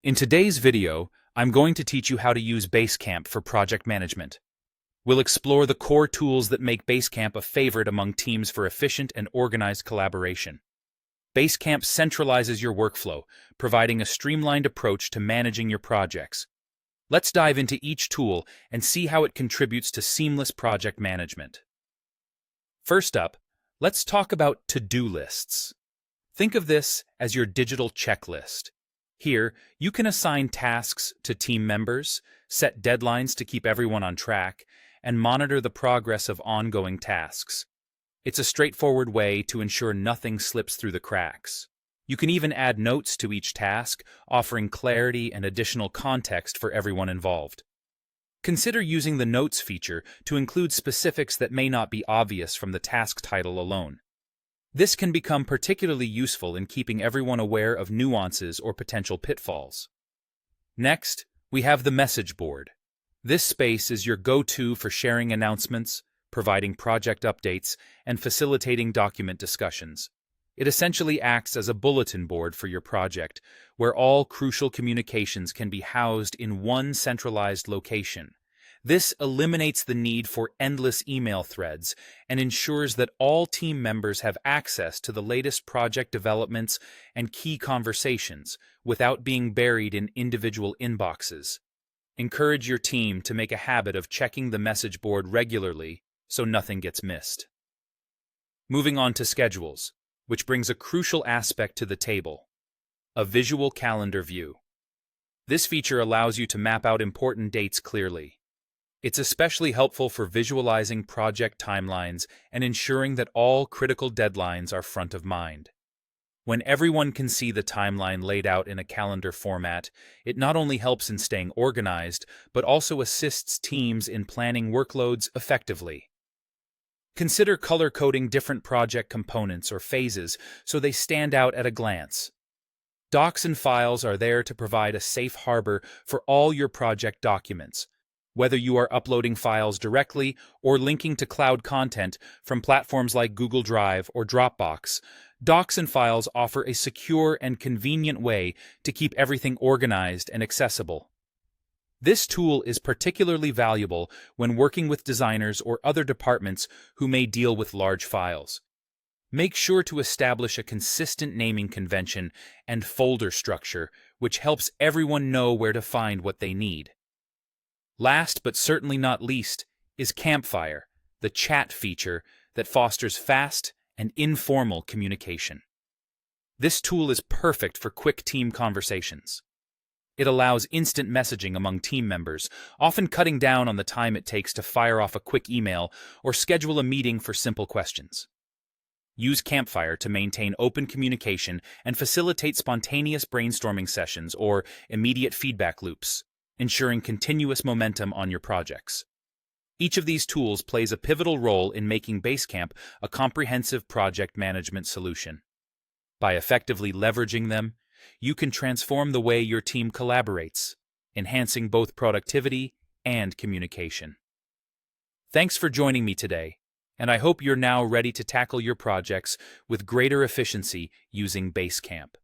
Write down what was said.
In today's video, I'm going to teach you how to use Basecamp for project management. We'll explore the core tools that make Basecamp a favorite among teams for efficient and organized collaboration. Basecamp centralizes your workflow, providing a streamlined approach to managing your projects. Let's dive into each tool and see how it contributes to seamless project management. First up, let's talk about to-do lists. Think of this as your digital checklist. Here, you can assign tasks to team members, set deadlines to keep everyone on track, and monitor the progress of ongoing tasks. It's a straightforward way to ensure nothing slips through the cracks. You can even add notes to each task, offering clarity and additional context for everyone involved. Consider using the Notes feature to include specifics that may not be obvious from the task title alone. This can become particularly useful in keeping everyone aware of nuances or potential pitfalls. Next, we have the message board. This space is your go-to for sharing announcements, providing project updates, and facilitating document discussions. It essentially acts as a bulletin board for your project, where all crucial communications can be housed in one centralized location. This eliminates the need for endless email threads and ensures that all team members have access to the latest project developments and key conversations without being buried in individual inboxes. Encourage your team to make a habit of checking the message board regularly so nothing gets missed. Moving on to schedules, which brings a crucial aspect to the table: a visual calendar view. This feature allows you to map out important dates clearly. It's especially helpful for visualizing project timelines and ensuring that all critical deadlines are front of mind. When everyone can see the timeline laid out in a calendar format, it not only helps in staying organized, but also assists teams in planning workloads effectively. Consider color-coding different project components or phases so they stand out at a glance. Docs and files are there to provide a safe harbor for all your project documents. Whether you are uploading files directly or linking to cloud content from platforms like Google Drive or Dropbox, docs and files offer a secure and convenient way to keep everything organized and accessible. This tool is particularly valuable when working with designers or other departments who may deal with large files. Make sure to establish a consistent naming convention and folder structure, which helps everyone know where to find what they need. Last but certainly not least is Campfire, the chat feature that fosters fast and informal communication. This tool is perfect for quick team conversations. It allows instant messaging among team members, often cutting down on the time it takes to fire off a quick email or schedule a meeting for simple questions. Use Campfire to maintain open communication and facilitate spontaneous brainstorming sessions or immediate feedback loops, ensuring continuous momentum on your projects. Each of these tools plays a pivotal role in making Basecamp a comprehensive project management solution. By effectively leveraging them, you can transform the way your team collaborates, enhancing both productivity and communication. Thanks for joining me today, and I hope you're now ready to tackle your projects with greater efficiency using Basecamp.